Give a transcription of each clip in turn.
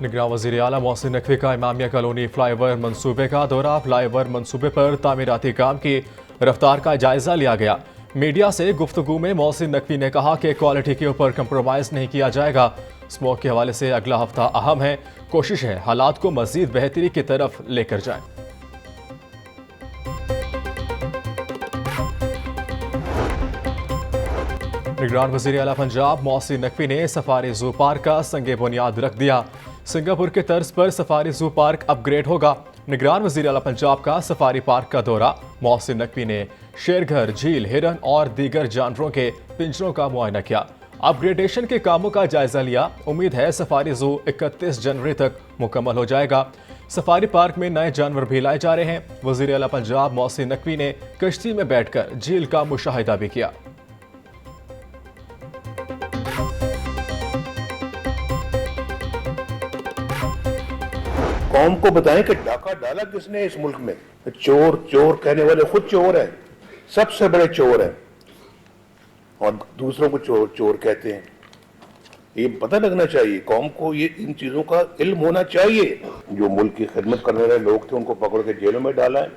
निगरान वज़ीर आला मोहसिन नकवी का इमामिया कॉलोनी फ्लाईओवर मनसूबे का दौरा। फ्लाईओवर मनसूबे पर तामीराती काम की रफ्तार का जायजा लिया गया। मीडिया से गुफ्तगू में मोहसिन नकवी ने कहा कि क्वालिटी के ऊपर कंप्रोमाइज नहीं किया जाएगा। स्मोक के हवाले से अगला हफ्ता अहम है। कोशिश है हालात को मजीद बेहतरी की तरफ लेकर जाए। निगरान वज़ीर आला पंजाब मोहसिन नकवी ने सफारी जू पार्क का संगे बुनियाद रख दिया। सिंगापुर के तर्ज पर सफारी जू पार्क अपग्रेड होगा। निगरान वज़ीर आला पंजाब का सफारी पार्क का दौरा। मोहसिन नकवी ने शेरघर, झील, हिरन और दीगर जानवरों के पिंजरों का मुआयना किया। अपग्रेडेशन के कामों का जायजा लिया। उम्मीद है सफारी जू 31 जनवरी तक मुकम्मल हो जाएगा। सफारी पार्क में नए जानवर भी लाए जा रहे हैं। वज़ीर आला पंजाब मोहसिन नकवी ने कश्ती में बैठकर झील का मुशाहिदा भी किया। कौम को बताएं कि डाका डाला किसने इस मुल्क में। चोर चोर कहने वाले खुद चोर हैं, सबसे बड़े चोर हैं, और दूसरों को चोर चोर कहते हैं। ये पता लगना चाहिए कौम को, ये इन चीजों का इल्म होना चाहिए। जो मुल्क की खिदमत करने वाले लोग थे उनको पकड़ के जेलों में डाला है,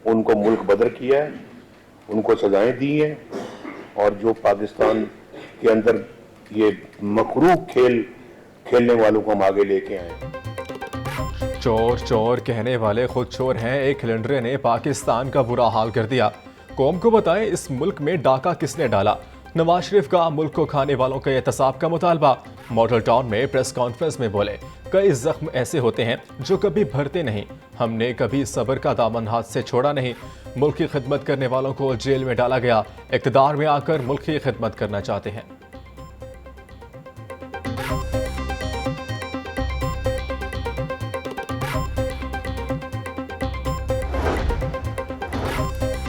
उनको मुल्क बदर किया है, उनको सजाएं दी हैं, और जो पाकिस्तान के अंदर ये मकरूह खेल खेलने वालों को हम आगे लेके आए। चोर चोर कहने वाले खुद चोर हैं। एक खिलंडरे ने पाकिस्तान का बुरा हाल कर दिया। कौम को बताएं इस मुल्क में डाका किसने डाला। नवाज शरीफ का मुल्क को खाने वालों के एहतसाब का मुतालबा। मॉडल टाउन में प्रेस कॉन्फ्रेंस में बोले, कई जख्म ऐसे होते हैं जो कभी भरते नहीं। हमने कभी सब्र का दामन हाथ से छोड़ा नहीं। मुल्क की खिदमत करने वालों को जेल में डाला गया। इक़्तिदार में आकर मुल्क की खिदमत करना चाहते हैं।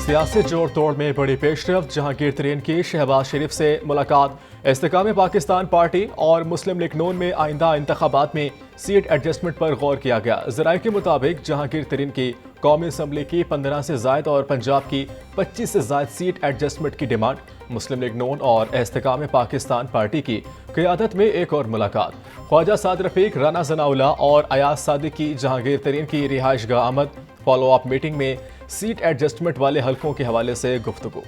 सियासी जोड़ तोड़ में बड़ी पेशरफ्त। जहांगीर तरीन की शहबाज शरीफ से मुलाकात। इस्तेकाम पाकिस्तान पार्टी और मुस्लिम लीग नून में आइंदा इंतखाबात में सीट एडजस्टमेंट पर गौर किया गया। ज़राए के मुताबिक जहांगीर तरीन की कौमी असम्बली की 15 से जायद और पंजाब की 25 से जायद सीट एडजस्टमेंट की डिमांड। मुस्लिम लीग नून और इस्तेकाम पाकिस्तान पार्टी की क़यादत में एक और मुलाकात। ख्वाजा साद रफीक, राना ज़नाउल्लाह और अयाज सादिक की जहांगीर तरीन की रिहाइश गाह आमद। फॉलो अप मीटिंग में सीट एडजस्टमेंट वाले हलकों के हवाले से गुफ्तगू।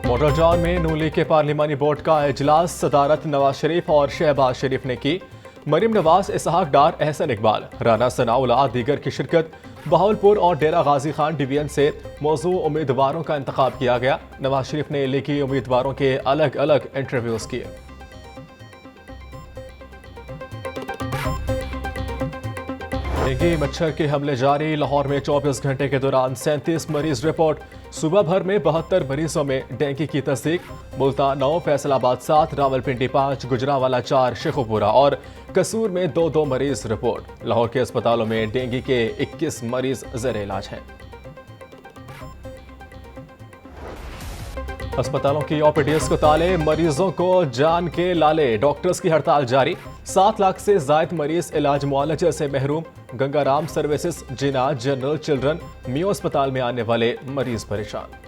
मॉडल टाउन में नून लीग के पार्लिमानी बोर्ड का इजलास। सदारत नवाज शरीफ और शहबाज शरीफ ने की। मरीम नवाज, इसहाक डार, एहसन इकबाल, राना सनाउल्लाह दीगर की शिरकत। बहावलपुर और डेरा गाजी खान डिवीजन से मौजू उम्मीदवारों का इंतखाब किया गया। नवाज शरीफ ने लीगी उम्मीदवारों के अलग अलग इंटरव्यूज किए। डेंगू मच्छर के हमले जारी। लाहौर में 24 घंटे के दौरान 37 मरीज रिपोर्ट। सुबह भर में 72 मरीजों में डेंगू की तस्दीक। मुल्तान 9, फैसलाबाद 7, रावलपिंडी 5, गुजरांवाला 4, शेखुपुरा और कसूर में 2-2 मरीज रिपोर्ट। लाहौर के अस्पतालों में डेंगू के 21 मरीज ज़ेर इलाज हैं। अस्पतालों की ओपीडीएस को ताले। मरीजों को जान के लाले। डॉक्टर्स की हड़ताल जारी। 7 लाख से जायद मरीज इलाज मुआलजे से महरूम। Gangaram services, Jinnah, general, children, Mayo अस्पताल में आने वाले मरीज परेशान।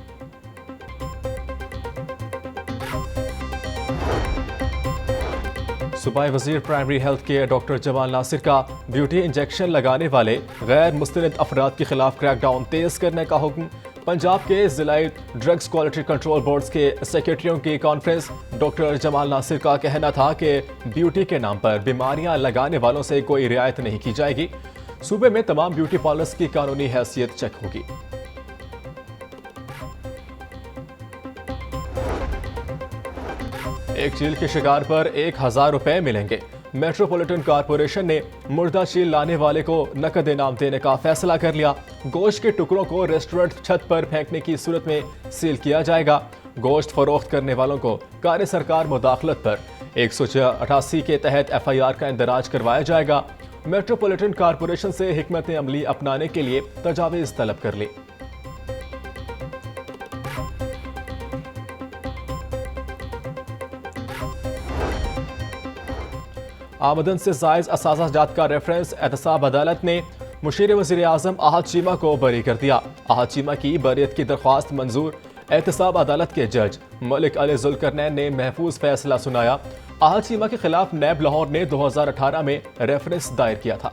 सूबाई वजीर primary health care doctor Jamal Nasir का ब्यूटी इंजेक्शन लगाने वाले गैर मुस्तनिद अफराद के खिलाफ क्रैकडाउन तेज करने का हुक्म। पंजाब के जिलाई ड्रग्स क्वालिटी कंट्रोल बोर्ड्स के सेक्रेटरियों की कॉन्फ्रेंस। डॉक्टर जमाल नासिर का कहना था कि ब्यूटी के नाम पर बीमारियां लगाने वालों से कोई रियायत नहीं की जाएगी। सूबे में तमाम ब्यूटी पार्लर्स की कानूनी हैसियत चेक होगी। एक चील के शिकार पर 1000 रुपए मिलेंगे। मेट्रोपॉलिटन कॉरपोरेशन ने मुर्दा चील लाने वाले को नकद इनाम देने का फैसला कर लिया। गोश्त के टुकड़ों को रेस्टोरेंट छत पर फेंकने की सूरत में सील किया जाएगा। गोश्त फरोख्त करने वालों को कार्य सरकार मुदाखलत पर 188 के तहत FIR का इंदराज करवाया जाएगा। मेट्रोपॉलिटन कॉरपोरेशन से हिकमत अमली अपनाने के लिए तजावीज़ तलब कर ली। आमदन से जायज असासा जात का रेफरेंस। एहतसाब अदालत ने मुशीर वज़ीर आज़म आहद चीमा को बरी कर दिया। आहद चीमा की बरियत की दरख्वास्त मंजूर। एहतसाब अदालत के जज मलिक अली जुल्करनैन ने महफूज फैसला सुनाया। आहद चीमा के खिलाफ नैब लाहौर ने 2018 में रेफरेंस दायर किया था।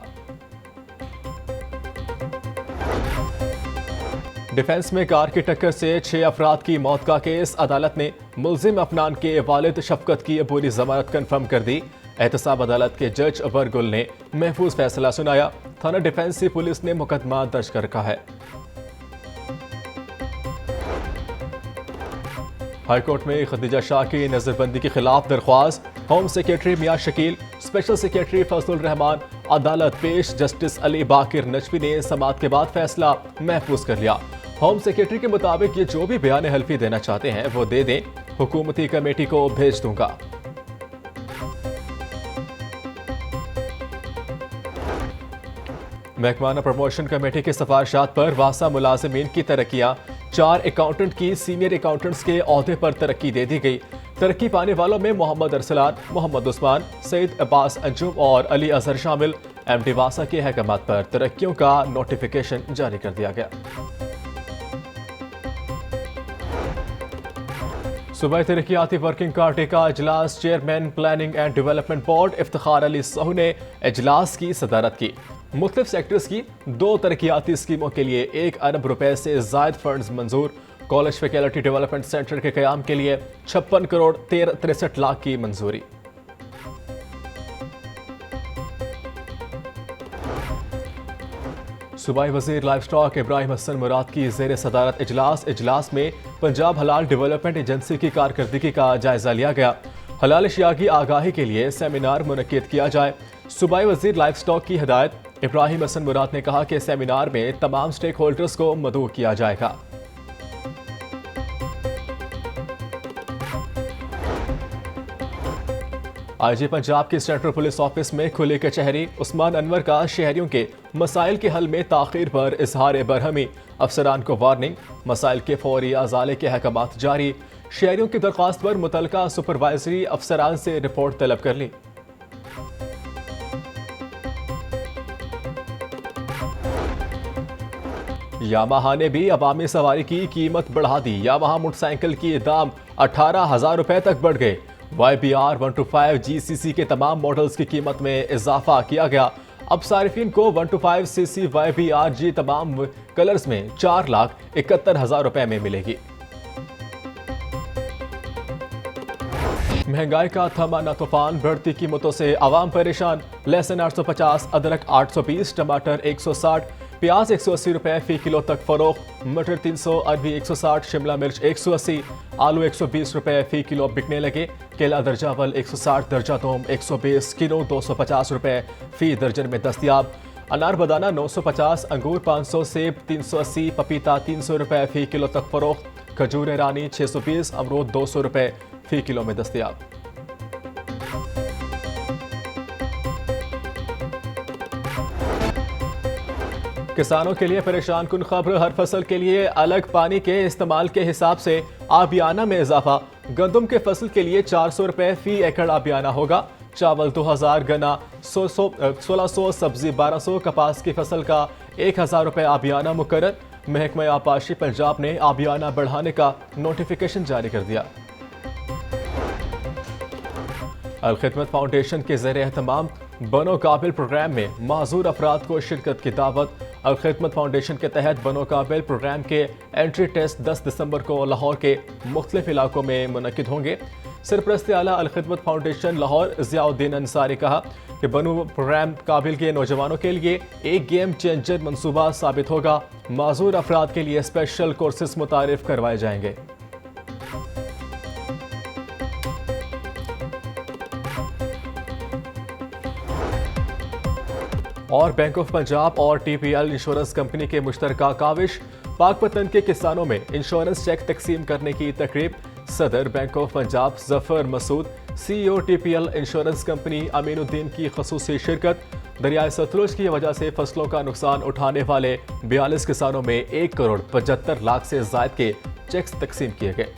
डिफेंस में कार की टक्कर से 6 अफराद की मौत का केस। अदालत ने मुल्जिम अफनान के वालिद शफकत की पूरी जमानत कन्फर्म कर दी। एहतसाब अदालत के जज बरगुल ने महफूज फैसला सुनाया। थाना डिफेंस से पुलिस ने मुकदमा दर्ज कर रखा है। हाईकोर्ट में खदीजा शाह की नजरबंदी के खिलाफ दरख्वास्त। होम सेक्रेटरी मियां शकील, स्पेशल सेक्रेटरी फजलुर रहमान अदालत पेश। जस्टिस अली बाकिर नजवी ने समाअत के बाद फैसला महफूज कर लिया। होम सेक्रेटरी के मुताबिक ये जो भी बयान हल्फी देना चाहते हैं वो दे दें, हुकूमती कमेटी को भेज दूंगा। महकमाना प्रमोशन कमेटी की सिफारिशात पर वासा मुलाजिमीन की तरक्कियां। 4 अकाउंटेंट की सीनियर अकाउंटेंट्स के ओहदे पर तरक्की दे दी गई। तरक्की पाने वालों में मोहम्मद अरसलान, मोहम्मद उस्मान, सईद अब्बास अंजुम और अली अजहर शामिल। एमडी वासा के अहकामात पर तरक्कियों का नोटिफिकेशन जारी कर दिया गया। सूबाई तरक्याती वर्किंग पार्टी का इजलास। Chairman planning and development board Iftikhar Ali Sahu ने इजलास की सदारत की। मुख्तलिफ सेक्टर्स की 2 तरक्याती स्कीमों के लिए 1 अरब रुपए से जायद फंड्स मंजूर। कॉलेज फैकल्टी डेवलपमेंट सेंटर के कयाम के लिए 56 करोड़ 63 लाख की मंजूरी। सूबाई वजीर लाइफ स्टॉक इब्राहिम हसन मुराद की ज़ेर सदारत इजलास में पंजाब हलाल डेवलपमेंट एजेंसी की कारकर्दगी का जायजा लिया गया। हलाल अशिया की आगाही के लिए सेमिनार मुनक्किद किया जाए। सूबाई वजीर लाइफ स्टॉक की हिदायत। इब्राहिम हसन मुराद ने कहा कि सेमिनार में तमाम स्टेक होल्डर्स को मदऊ किया जाएगा। आईजी पंजाब की सेंट्रल पुलिस ऑफिस में खुली कचहरी। उस्मान अनवर का शहरियों के मसाइल के हल में ताखीर पर इजहार बरहमी। अफसरान को वार्निंग। मसाइल के फौरी अजाले के अहकामात जारी। शहरियों की दरख्वास्त पर मुतलका सुपरवाइजरी अफसरान से रिपोर्ट तलब कर ली। यामाहा ने भी अवामी सवारी की कीमत बढ़ा दी। यामाहा मोटरसाइकिल की दाम 18,000 रुपए तक बढ़ गए। YBR 125 GCC के तमाम मॉडल्स की कीमत में इजाफा किया गया। अब सारिफिन को 125cc YBR G तमाम कलर्स में 4,71,000 रुपए में मिलेगी। महंगाई का थमा न तूफान। बढ़ती कीमतों से आवाम परेशान। लहसुन 850, अदरक 820, टमाटर 160, प्याज 180 रुपए फी किलो तक फरोख्त। मटर 300, अरबी 160, शिमला मिर्च 180, आलू 120 रुपए फी किलो बिकने लगे। केला दर्जा अव्वल 160, दर्जा दोम 120, किलो 250 रुपए फी दर्जन में दस्तियाब। अनार बदाना 950, अंगूर 500, सेब 380, पपीता 300 रुपए फी किलो तक फरोख्त। खजूर ईरानी 620, अमरूद 200 रुपए फी किलो में दस्तियाब। किसानों के लिए परेशान कुन खबर। हर फसल के लिए अलग पानी के इस्तेमाल के हिसाब से आबियाना में इजाफा। गंदम के फसल के लिए 400 रुपए फी एकड़ आबियाना होगा। चावल 2000, गन्ना 1600, सब्जी 1200, कपास की फसल का 1000 रुपए आबियाना मुकर्रर। महकमा आबपाशी पंजाब ने आबियाना बढ़ाने का नोटिफिकेशन जारी कर दिया। अल खिदमत फाउंडेशन के ज़ेर एहतमाम बनो काबिल प्रोग्राम में माजूर अफराद को शिरकत की दावत। अल खिदमत फाउंडेशन के तहत बनो काबिल प्रोग्राम के एंट्री टेस्ट 10 दिसंबर को लाहौर के मुख्तलिफ इलाकों में मुनक्किद होंगे। सरपरस्त आला अल खिदमत फाउंडेशन लाहौर ज़ियाउद्दीन अंसारी कहा कि बनो प्रोग्राम काबिल के नौजवानों के लिए एक गेम चेंजर मंसूबा साबित होगा। माजूर अफराद के लिए स्पेशल कोर्सेज मुतारिफ करवाए जाएंगे। और बैंक ऑफ पंजाब और TPL इंश्योरेंस कंपनी के मुश्तरका काविश। पाकपतन के किसानों में इंश्योरेंस चेक तकसीम करने की तकरीब। सदर bank of Punjab Zafar Masood, CEO TPL insurance company Aminuddin की खसूसी शिरकत। दरियाए सतलुज की वजह से फसलों का नुकसान उठाने वाले 42 किसानों में 1 करोड़ 75 लाख से ज्यादा के चेक्स तकसीम किए गए।